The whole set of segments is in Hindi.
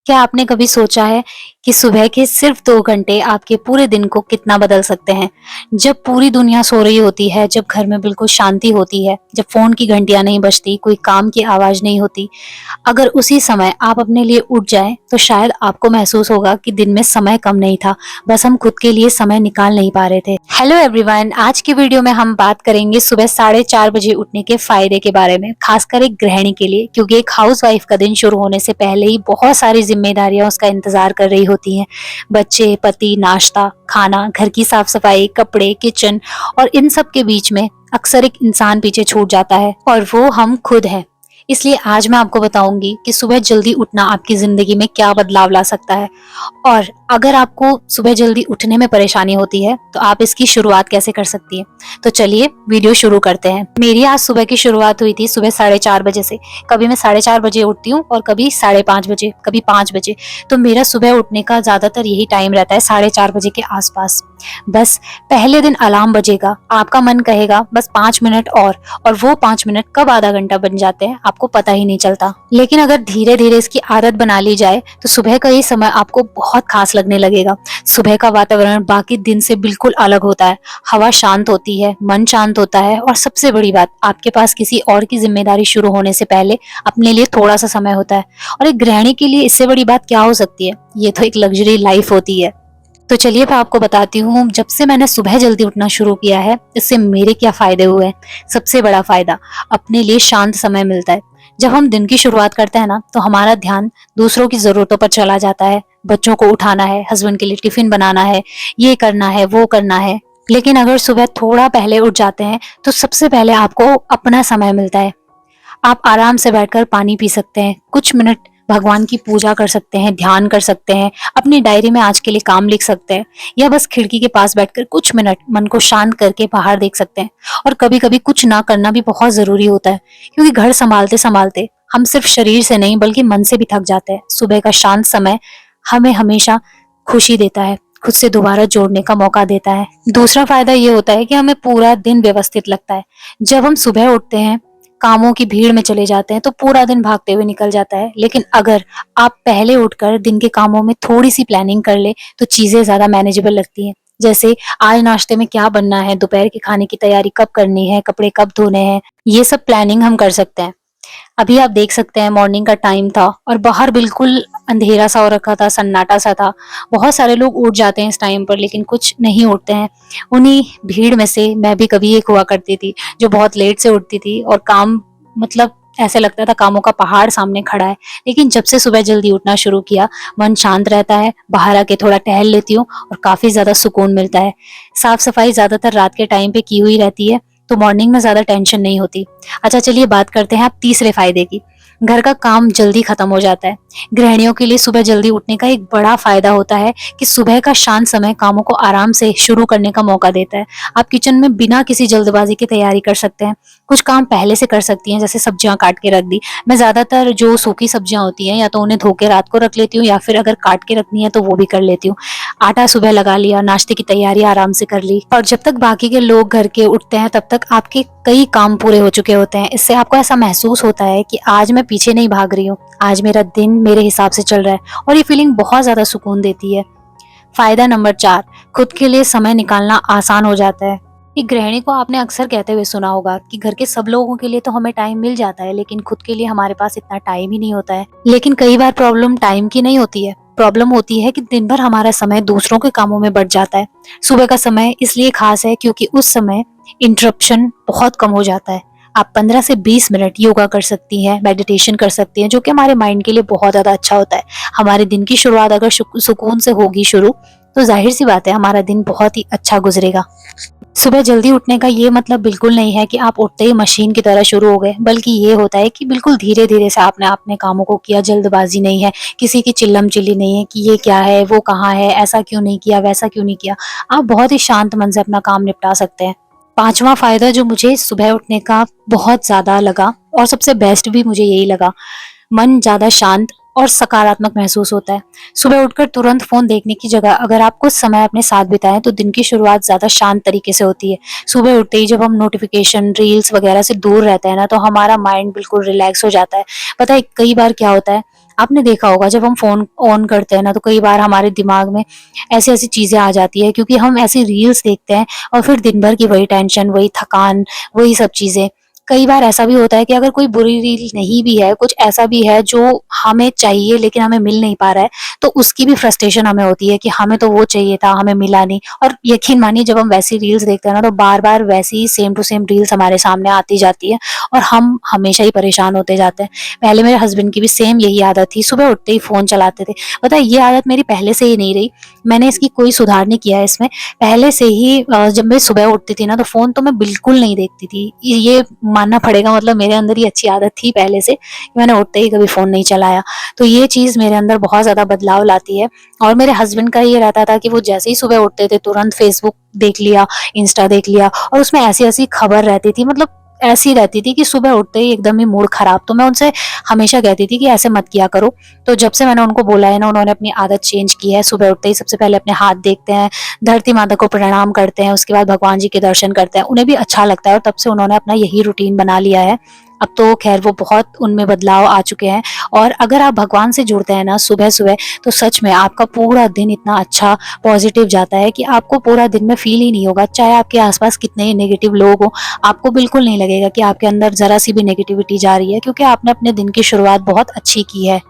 क्या आपने कभी सोचा है कि सुबह के सिर्फ 2 घंटे आपके पूरे दिन को कितना बदल सकते हैं? जब पूरी दुनिया सो रही होती है, जब घर में बिल्कुल शांति होती है, जब फ़ोन की घंटियाँ नहीं बजती, कोई काम की आवाज़ नहीं होती, अगर उसी समय आप अपने लिए उठ जाएँ, तो शायद आपको महसूस होगा कि दिन में समय कम नहीं था, बस हम खुद के लिए समय निकाल नहीं पा रहे थे। हेलो एवरीवन, आज की वीडियो में हम बात करेंगे सुबह 4:30 बजे उठने के फ़ायदे के बारे में, खासकर एक गृहिणी के लिए, क्योंकि एक हाउसवाइफ का दिन शुरू होने से पहले ही बहुत सारी ज़िम्मेदारियाँ उसका इंतज़ार कर रही होती हैं। बच्चे, पति, नाश्ता, खाना, घर की साफ-सफाई, कपड़े, किचन और इन सब के बीच में अक्सर एक इंसान पीछे छूट जाता है और वो हम खुद हैं। इसलिए आज मैं आपको बताऊंगी कि सुबह जल्दी उठना आपकी जिंदगी में क्या बदलाव ला सकता है, और अगर आपको सुबह जल्दी उठने में परेशानी होती है तो आप इसकी शुरुआत कैसे कर सकती है। तो चलिए वीडियो शुरू करते हैं। मेरी आज सुबह की शुरुआत हुई थी सुबह 4:30 बजे से। कभी मैं 4:30 बजे उठती हूँ और कभी 5:30 बजे, कभी 5 बजे। तो मेरा सुबह उठने का ज्यादातर यही टाइम रहता है, 4:30 बजे के आसपास। बस पहले दिन अलार्म बजेगा, आपका मन कहेगा बस 5 मिनट और वो 5 मिनट कब आधा घंटा बन जाते हैं आपको पता ही नहीं चलता। लेकिन अगर धीरे धीरे इसकी आदत बना ली जाए तो सुबह का ये समय आपको बहुत खास लगने लगेगा। सुबह का वातावरण बाकी दिन से बिल्कुल अलग होता है। हवा शांत होती है, मन शांत होता है और सबसे बड़ी बात, आपके पास किसी और की जिम्मेदारी शुरू होने से पहले अपने लिए थोड़ा सा समय होता है। और एक गृहिणी के लिए इससे बड़ी बात क्या हो सकती है? ये तो एक लग्जरी लाइफ होती है। तो चलिए मैं आपको बताती हूँ, जब से मैंने सुबह जल्दी उठना शुरू किया है इससे मेरे क्या फायदे हुए हैं। सबसे बड़ा फायदा, अपने लिए शांत समय मिलता है। जब हम दिन की शुरुआत करते हैं ना, तो हमारा ध्यान दूसरों की जरूरतों पर चला जाता है। बच्चों को उठाना है, हस्बैंड के लिए टिफिन बनाना है, ये करना है, वो करना है। लेकिन अगर सुबह थोड़ा पहले उठ जाते हैं तो सबसे पहले आपको अपना समय मिलता है। आप आराम से बैठकर पानी पी सकते हैं, कुछ मिनट भगवान की पूजा कर सकते हैं, ध्यान कर सकते हैं, अपनी डायरी में आज के लिए काम लिख सकते हैं, या बस खिड़की के पास बैठकर कुछ मिनट मन को शांत करके बाहर देख सकते हैं। और कभी कभी कुछ ना करना भी बहुत जरूरी होता है, क्योंकि घर संभालते संभालते हम सिर्फ शरीर से नहीं बल्कि मन से भी थक जाते हैं। सुबह का शांत समय हमें हमेशा खुशी देता है, खुद से दोबारा जोड़ने का मौका देता है। दूसरा फायदा ये होता है कि हमें पूरा दिन व्यवस्थित लगता है। जब हम सुबह उठते हैं, कामों की भीड़ में चले जाते हैं तो पूरा दिन भागते हुए निकल जाता है। लेकिन अगर आप पहले उठकर दिन के कामों में थोड़ी सी प्लानिंग कर ले तो चीजें ज्यादा मैनेजेबल लगती हैं। जैसे आज नाश्ते में क्या बनना है, दोपहर के खाने की तैयारी कब करनी है, कपड़े कब धोने हैं, ये सब प्लानिंग हम कर सकते हैं। अभी आप देख सकते हैं मॉर्निंग का टाइम था और बाहर बिल्कुल अंधेरा सा हो रखा था, सन्नाटा सा था। बहुत सारे लोग उठ जाते हैं इस टाइम पर, लेकिन कुछ नहीं उठते हैं। उन्हीं भीड़ में से मैं भी कभी एक हुआ करती थी जो बहुत लेट से उठती थी और काम, मतलब ऐसे लगता था कामों का पहाड़ सामने खड़ा है। लेकिन जब से सुबह जल्दी उठना शुरू किया, मन शांत रहता है, बाहर आके थोड़ा टहल लेती हूँ और काफी ज्यादा सुकून मिलता है। साफ सफाई ज्यादातर रात के टाइम पे की हुई रहती है, तो मॉर्निंग में ज्यादा टेंशन नहीं होती। अच्छा चलिए बात करते हैं आप तीसरे फायदे की। घर का काम जल्दी खत्म हो जाता है। गृहिणियों के लिए सुबह जल्दी उठने का एक बड़ा फायदा होता है कि सुबह का शांत समय कामों को आराम से शुरू करने का मौका देता है। आप किचन में बिना किसी जल्दबाजी की तैयारी कर सकते हैं। कुछ काम पहले से कर सकती हैं, जैसे सब्जियां काट के रख दी। मैं ज्यादातर जो सूखी सब्जियां होती हैं या तो उन्हें धो के रात को रख लेती हूँ, या फिर अगर काट के रखनी है तो वो भी कर लेती हूँ। आटा सुबह लगा लिया, नाश्ते की तैयारी आराम से कर ली, और जब तक बाकी के लोग घर के उठते हैं तब तक आपके कई काम पूरे हो चुके होते हैं। इससे आपको ऐसा महसूस होता है कि आज मैं पीछे नहीं भाग रही हूँ, आज मेरा दिन मेरे हिसाब से चल रहा है, और ये फीलिंग बहुत ज्यादा सुकून देती है। फायदा नंबर 4, खुद के लिए समय निकालना आसान हो जाता है। एक गृहिणी को आपने अक्सर कहते हुए सुना होगा कि घर के सब लोगों के लिए तो हमें टाइम मिल जाता है, लेकिन खुद के लिए हमारे पास इतना टाइम ही नहीं होता है। लेकिन कई बार प्रॉब्लम टाइम की नहीं होती है, प्रॉब्लम होती है कि दिन भर हमारा समय दूसरों के कामों में बढ़ जाता है। सुबह का समय इसलिए खास है क्योंकि उस समय इंटरप्शन बहुत कम हो जाता है। आप 15 से 20 मिनट योगा कर सकती हैं, मेडिटेशन कर सकती हैं, जो कि हमारे माइंड के लिए बहुत ज्यादा अच्छा होता है। हमारे दिन की शुरुआत अगर सुकून से होगी शुरू, तो जाहिर सी बात है हमारा दिन बहुत ही अच्छा गुजरेगा। सुबह जल्दी उठने का ये मतलब बिल्कुल नहीं है कि आप उठते ही मशीन की तरह शुरू हो गए, बल्कि ये होता है कि बिल्कुल धीरे धीरे से आपने अपने कामों को किया। जल्दबाजी नहीं है, किसी की चिल्लम चिल्ली नहीं है कि ये क्या है, वो कहाँ है, ऐसा क्यों नहीं किया, वैसा क्यों नहीं किया। आप बहुत ही शांत मन से अपना काम निपटा सकते हैं। पांचवा फायदा जो मुझे सुबह उठने का बहुत ज्यादा लगा और सबसे बेस्ट भी मुझे यही लगा, मन ज्यादा शांत और सकारात्मक महसूस होता है। सुबह उठकर तुरंत फोन देखने की जगह अगर आप कुछ समय अपने साथ बिताएं तो दिन की शुरुआत ज्यादा शांत तरीके से होती है। सुबह उठते ही जब हम नोटिफिकेशन, रील्स वगैरह से दूर रहते हैं ना, तो हमारा माइंड बिल्कुल रिलैक्स हो जाता है। पता है कई बार क्या होता है, आपने देखा होगा जब हम फ़ोन ऑन करते हैं ना, तो कई बार हमारे दिमाग में ऐसी-ऐसी चीज़ें आ जाती है, क्योंकि हम ऐसी रील्स देखते हैं और फिर दिन भर की वही टेंशन, वही थकान, वही सब चीज़ें। कई बार ऐसा भी होता है कि अगर कोई बुरी रील नहीं भी है, कुछ ऐसा भी है जो हमें चाहिए लेकिन हमें मिल नहीं पा रहा है, तो उसकी भी फ्रस्ट्रेशन हमें होती है कि हमें तो वो चाहिए था, हमें मिला नहीं। और यकीन मानिए जब हम वैसी रील्स देखते हैं ना, तो बार-बार वैसी ही सेम टू सेम रील्स हमारे सामने आती जाती है और हम हमेशा ही परेशान होते जाते हैं। पहले मेरे हस्बैंड की भी सेम यही आदत थी, सुबह उठते ही फ़ोन चलाते थे। पता है ये आदत मेरी पहले से ही नहीं रही, मैंने इसकी कोई सुधार नहीं किया है इसमें। पहले से ही जब मैं सुबह उठती थी ना, तो फ़ोन तो मैं बिल्कुल नहीं देखती थी। ये मानना पड़ेगा, मतलब मेरे अंदर ये अच्छी आदत थी पहले से, कि मैंने उठते ही कभी फ़ोन नहीं चलाया। तो ये चीज़ मेरे अंदर बहुत ज़्यादा बदलाव लाती है। और मेरे हस्बैंड का ये रहता था कि वो जैसे ही सुबह उठते थे तुरंत फ़ेसबुक देख लिया, इंस्टा देख लिया, और उसमें ऐसी-ऐसी खबर रहती थी, मतलब ऐसी रहती थी कि सुबह उठते ही एकदम ही मूड ख़राब। तो मैं उनसे हमेशा कहती थी कि ऐसे मत किया करो। तो जब से मैंने उनको बोला है ना, उन्होंने अपनी आदत चेंज की है। सुबह उठते ही सबसे पहले अपने हाथ देखते हैं, धरती माता को प्रणाम करते हैं, उसके बाद भगवान जी के दर्शन करते हैं। उन्हें भी अच्छा लगता है और तब से उन्होंने अपना यही रूटीन बना लिया है। अब तो ख़ैर वो बहुत उनमें बदलाव आ चुके हैं। और अगर आप भगवान से जुड़ते हैं ना सुबह-सुबह, तो सच में आपका पूरा दिन इतना अच्छा पॉज़िटिव जाता है कि आपको पूरा दिन में फ़ील ही नहीं होगा। चाहे आपके आस-पास कितने ही नेगेटिव लोग हों, आपको बिल्कुल नहीं लगेगा कि आपके अंदर ज़रा-सी भी नेगेटिविटी जा रही है, क्योंकि आपने अपने दिन की शुरुआत बहुत अच्छी की है।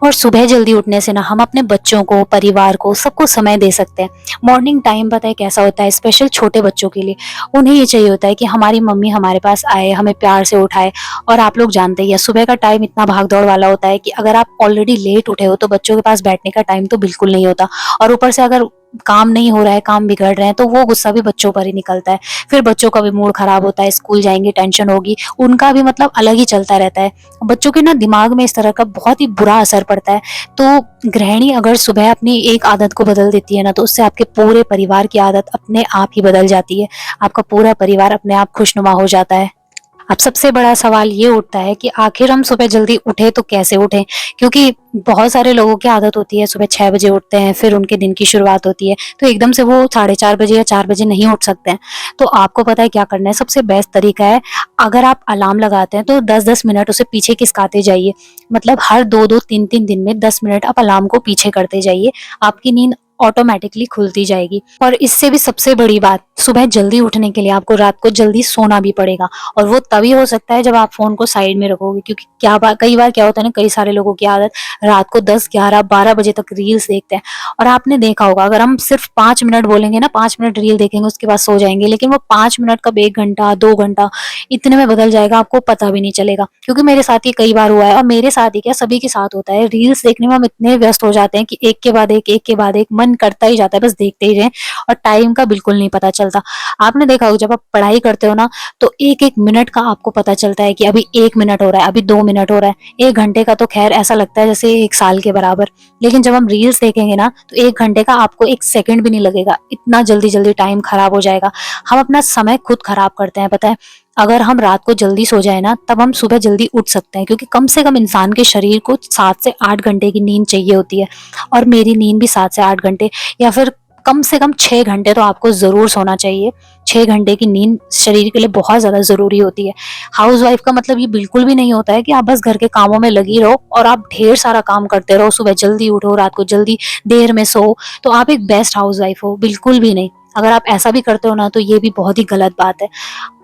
और सुबह जल्दी उठने से ना हम अपने बच्चों को, परिवार को, सबको समय दे सकते हैं। मॉर्निंग टाइम पता है कैसा होता है, स्पेशल छोटे बच्चों के लिए, उन्हें ये चाहिए होता है कि हमारी मम्मी हमारे पास आए, हमें प्यार से उठाए। और आप लोग जानते ही हैं सुबह का टाइम इतना भाग-दौड़ वाला होता है कि अगर आप ऑलरेडी लेट उठे हो, तो बच्चों के पास बैठने का टाइम तो बिल्कुल नहीं होता। और ऊपर से अगर काम नहीं हो रहा है, काम बिगड़ रहे हैं, तो वो गुस्सा भी बच्चों पर ही निकलता है। फिर बच्चों का भी मूड खराब होता है, स्कूल जाएँगे टेंशन होगी, उनका भी मतलब अलग ही चलता रहता है। बच्चों के ना दिमाग में इस तरह का बहुत ही बुरा असर पड़ता है। तो गृहिणी अगर सुबह अपनी एक आदत को बदल देती है ना, तो उससे आपके पूरे परिवार की आदत अपने आप ही बदल जाती है। आपका पूरा परिवार अपने आप खुशनुमा हो जाता है। अब सबसे बड़ा सवाल ये उठता है कि आखिर हम सुबह जल्दी उठे तो कैसे उठें? क्योंकि बहुत सारे लोगों की आदत होती है सुबह 6 बजे उठते हैं, फिर उनके दिन की शुरुआत होती है, तो एकदम से वो साढ़े 4 बजे या 4 बजे नहीं उठ सकते हैं। तो आपको पता है क्या करना है? सबसे बेस्ट तरीका है, अगर आप अलार्म लगाते हैं तो 10-10 मिनट उसे पीछे खिसकाते जाइए। मतलब हर 2-2, 3-3 दिन में 10 मिनट आप अलार्म को पीछे करते जाइए, आपकी नींद ऑटोमैटिकली खुलती जाएगी। और इससे भी सबसे बड़ी बात, सुबह जल्दी उठने के लिए आपको रात को जल्दी सोना भी पड़ेगा। और वो तभी हो सकता है जब आप फ़ोन को साइड में रखोगे, क्योंकि कई बार क्या होता है ना, कई सारे लोगों की आदत रात को 10, 11, 12 बजे तक रील्स देखते हैं। और आपने देखा होगा अगर हम सिर्फ 5 मिनट बोलेंगे ना, 5 मिनट रील देखेंगे उसके बाद सो जाएँगे, लेकिन वो 5 मिनट कब 1 घंटा, 2 घंटा इतने में बदल जाएगा, आपको पता भी नहीं चलेगा। क्योंकि मेरे साथ ये कई बार हुआ है, और मेरे साथ ही क्या सभी के साथ होता है। रील्स देखने में हम इतने व्यस्त हो जाते हैं कि एक के बाद एक मन करता ही जाता है, बस देखते ही रहें, और टाइम का बिल्कुल नहीं पता चलता। आपने देखा होगा जब आप पढ़ाई करते हो ना, तो 1-1 मिनट का आपको पता चलता है कि अभी 1 मिनट हो रहा है, अभी 2 मिनट हो रहा है। 1 घंटे का तो ख़ैर ऐसा लगता है जैसे 1 साल के बराबर। लेकिन जब हम रील्स देखेंगे ना, तो 1 घंटे का आपको 1 सेकंड भी नहीं लगेगा, इतना जल्दी-जल्दी टाइम खराब हो जाएगा। हम अपना समय खुद खराब करते हैं, पता है? अगर हम रात को जल्दी सो जाएँ ना, तब हम सुबह जल्दी उठ सकते हैं, क्योंकि कम से कम इंसान के शरीर को 7 से 8 घंटे की नींद चाहिए होती है। और मेरी नींद भी 7 से 8 घंटे, या फिर कम से कम 6 घंटे तो आपको ज़रूर सोना चाहिए। 6 घंटे की नींद शरीर के लिए बहुत ज़्यादा ज़रूरी होती है। हाउसवाइफ़ का मतलब ये बिल्कुल भी नहीं होता है कि आप बस घर के कामों में लगी रहो और आप ढेर सारा काम करते रहो, सुबह जल्दी उठो, रात को जल्दी देर में सो, तो आप एक बेस्ट हाउसवाइफ़ हो, बिल्कुल भी नहीं। अगर आप ऐसा भी करते हो ना, तो ये भी बहुत ही गलत बात है।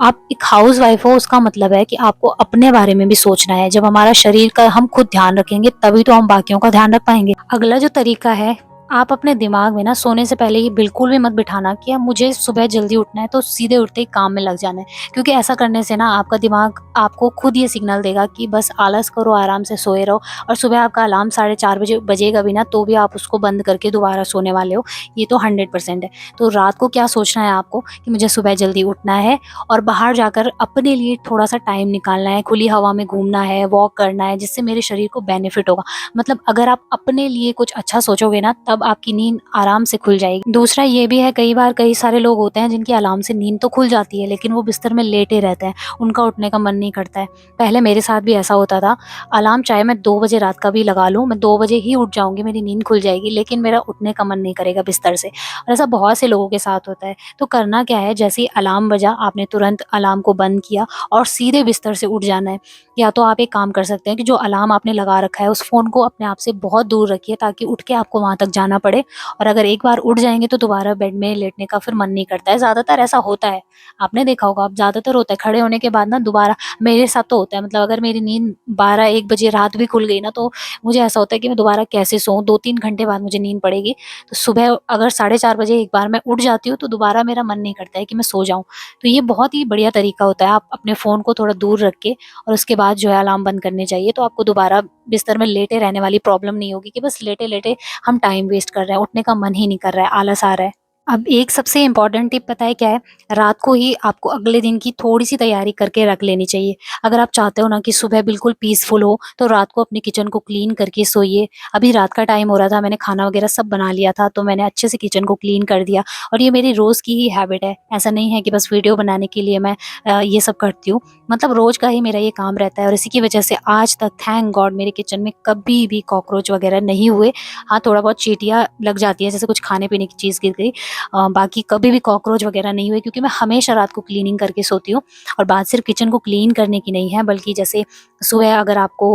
आप एक हाउसवाइफ़ हो, उसका मतलब है कि आपको अपने बारे में भी सोचना है। जब हमारा शरीर का हम खुद ध्यान रखेंगे, तभी तो हम बाकियों का ध्यान रख पाएँगे। अगला जो तरीका है, आप अपने दिमाग में ना सोने से पहले ये बिल्कुल भी मत बिठाना कि अब मुझे सुबह जल्दी उठना है, तो सीधे उठते ही काम में लग जाना है। क्योंकि ऐसा करने से ना आपका दिमाग आपको खुद ये सिग्नल देगा कि बस आलस करो, आराम से सोए रहो, और सुबह आपका अलार्म साढ़े 4 बजे बजेगा भी ना, तो भी आप उसको बंद करके दोबारा सोने वाले हो। ये तो 100% है। तो रात को क्या सोचना है आपको कि मुझे सुबह जल्दी उठना है, और बाहर जाकर अपने लिए थोड़ा-सा टाइम निकालना है, खुली हवा में घूमना है, वॉक करना है, जिससे मेरे शरीर को बेनिफिट होगा। मतलब अगर आप अपने लिए कुछ अच्छा सोचोगे ना, तब आपकी नींद आराम से खुल जाएगी। दूसरा ये भी है, कई बार कई सारे लोग होते हैं जिनकी अलार्म से नींद तो खुल जाती है लेकिन वो बिस्तर में लेटे रहते हैं, उनका उठने का मन नहीं करता है। पहले मेरे साथ भी ऐसा होता था, अलार्म चाहे मैं 2 बजे रात का भी लगा लूँ, मैं 2 बजे ही उठ जाऊँगी, मेरी नींद खुल जाएगी, लेकिन मेरा उठने का मन नहीं करेगा बिस्तर से, और ऐसा बहुत से लोगों के साथ होता है। तो करना क्या है, जैसे ही अलार्म बजा आपने तुरंत अलार्म को बंद किया और सीधे बिस्तर से उठ जाना है। या तो आप एक काम कर सकते हैं कि जो अलार्म आपने लगा रखा है उस फ़ोन को अपने आप से बहुत दूर रखिए ताकि उठ के आपको वहाँ तक जाना पड़े, और अगर एक बार उठ जाएँगे तो दोबारा बेड में लेटने का फिर मन नहीं करता है। ज़्यादातर ऐसा होता है, आपने देखा होगा, अब ज़्यादातर होता है खड़े होने के बाद ना दोबारा, मेरे साथ तो होता है, मतलब अगर मेरी नींद 12-1 बजे रात भी खुल गई ना तो मुझे ऐसा होता है कि मैं दोबारा कैसे सोऊँ, 2-3 घंटे बाद मुझे नींद पड़ेगी। तो सुबह अगर 4:30 बजे एक बार मैं उठ जाती हूँ तो दोबारा मेरा मन नहीं करता है कि मैं सो जाऊँ। तो ये बहुत ही बढ़िया तरीका होता है, आप अपने फ़ोन को थोड़ा दूर रख के और उसके बाद जो है अलार्म बंद करने चाहिए, तो आपको दोबारा बिस्तर में लेटे रहने वाली प्रॉब्लम नहीं होगी कि बस लेटे-लेटे हम टाइम वेस्ट कर रहे हैं, उठने का मन ही नहीं कर रहा है, आलस आ रहा है। अब एक सबसे इम्पोर्टेंट टिप पता है क्या है? रात को ही आपको अगले दिन की थोड़ी-सी तैयारी करके रख लेनी चाहिए। अगर आप चाहते हो ना कि सुबह बिल्कुल पीसफुल हो, तो रात को अपने किचन को क्लीन करके सोइए। अभी रात का टाइम हो रहा था, मैंने खाना वगैरह सब बना लिया था, तो मैंने अच्छे से किचन को क्लीन कर दिया, और ये मेरी रोज़ की ही हैबिट है। ऐसा नहीं है कि बस वीडियो बनाने के लिए मैं ये सब करती हूँ। मतलब रोज़ का ही मेरा ये काम रहता है, और इसी की वजह से आज तक थैंक गॉड मेरे किचन में कभी भी कॉकरोच वगैरह नहीं हुए। हाँ, थोड़ा बहुत चींटियाँ लग जाती हैं, जैसे कुछ खाने-पीने की चीज़ गिर गई, बाकी कभी भी कॉकरोच वगैरह नहीं हुए, क्योंकि मैं हमेशा रात को क्लीनिंग करके सोती हूँ। और बात सिर्फ किचन को क्लीन करने की नहीं है, बल्कि जैसे सुबह अगर आपको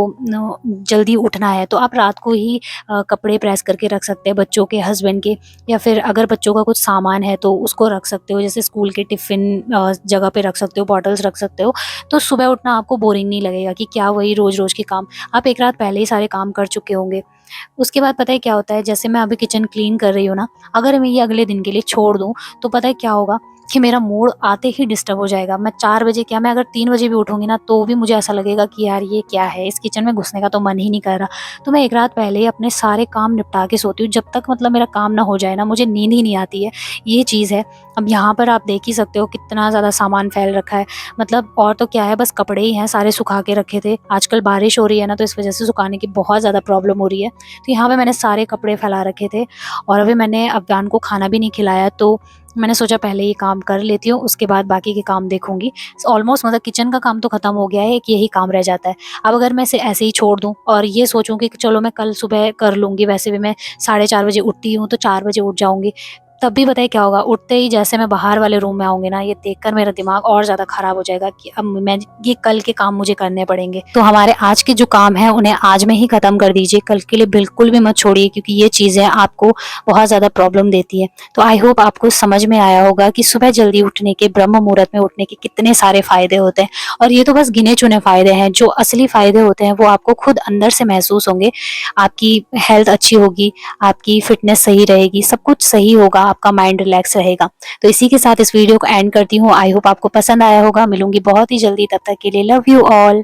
जल्दी उठना है तो आप रात को ही कपड़े प्रेस करके रख सकते हैं, बच्चों के, हस्बैंड के, या फिर अगर बच्चों का कुछ सामान है तो उसको रख सकते हो, जैसे स्कूल के टिफ़िन जगह पे रख सकते हो, बॉटल्स रख सकते हो। तो सुबह उठना आपको बोरिंग नहीं लगेगा कि क्या वही रोज़-रोज़ के काम, आप एक रात पहले ही सारे काम कर चुके होंगे। उसके बाद पता है क्या होता है, जैसे मैं अभी किचन क्लीन कर रही हूँ ना, अगर मैं ये अगले दिन के लिए छोड़ दूँ, तो पता है क्या होगा कि मेरा मूड आते ही डिस्टर्ब हो जाएगा। मैं 4 बजे क्या, मैं अगर 3 बजे भी उठूँगी ना, तो भी मुझे ऐसा लगेगा कि यार ये क्या है? इस किचन में घुसने का तो मन ही नहीं कर रहा। तो मैं एक रात पहले ही अपने सारे काम निपटा के सोती हूँ, जब तक मतलब मेरा काम ना हो जाए ना, मुझे नींद ही नहीं आती है। ये चीज़ है। अब यहाँ पर आप देख ही सकते हो कितना ज़्यादा सामान फैल रखा है। मतलब और तो क्या है, बस कपड़े ही हैं, सारे सुखा के रखे थे। आजकल बारिश हो रही है ना, तो इस वज़ह से सुखाने की बहुत ज़्यादा प्रॉब्लम हो रही है। तो यहाँ पे मैंने सारे कपड़े फैला रखे थे, और अभी मैंने अफ़गान को खाना भी नहीं खिलाया, तो मैंने सोचा पहले ये काम कर लेती हूँ, उसके बाद बाकी के काम देखूँगी। ऑलमोस्ट मतलब किचन का काम तो ख़त्म हो गया है, एक यही काम रह जाता है। अब अगर मैं इसे ऐसे ही छोड़ दूँ और ये सोचूँ कि चलो मैं कल सुबह कर लूँगी, वैसे भी मैं 4:30 बजे उठती हूँ, तो 4 बजे उठ जाऊँगी। तब भी पता है क्या होगा, उठते ही जैसे मैं बाहर वाले रूम में आऊँगी ना, ये देखकर मेरा दिमाग और ज़्यादा ख़राब हो जाएगा कि अब मैं ये कल के काम मुझे करने पड़ेंगे। तो हमारे आज के जो काम हैं उन्हें आज में ही ख़त्म कर दीजिए, कल के लिए बिल्कुल भी मत छोड़िए, क्योंकि ये चीज़ें आपको बहुत ज़्यादा प्रॉब्लम देती है। तो आई होप आपको समझ में आया होगा कि सुबह जल्दी उठने के, ब्रह्म मुहूर्त में उठने के कितने सारे फ़ायदे होते हैं, और ये तो बस गिने-चुने फ़ायदे हैं। जो असली फ़ायदे होते हैं वो आपको खुद अंदर से महसूस होंगे। आपकी हेल्थ अच्छी होगी, आपकी फ़िटनेस सही रहेगी, सब कुछ सही होगा, आपका माइंड रिलैक्स रहेगा। तो इसी के साथ इस वीडियो को एंड करती हूँ। आई होप आपको पसंद आया होगा। मिलूँगी बहुत ही जल्दी, तब तक के लिए लव यू ऑल।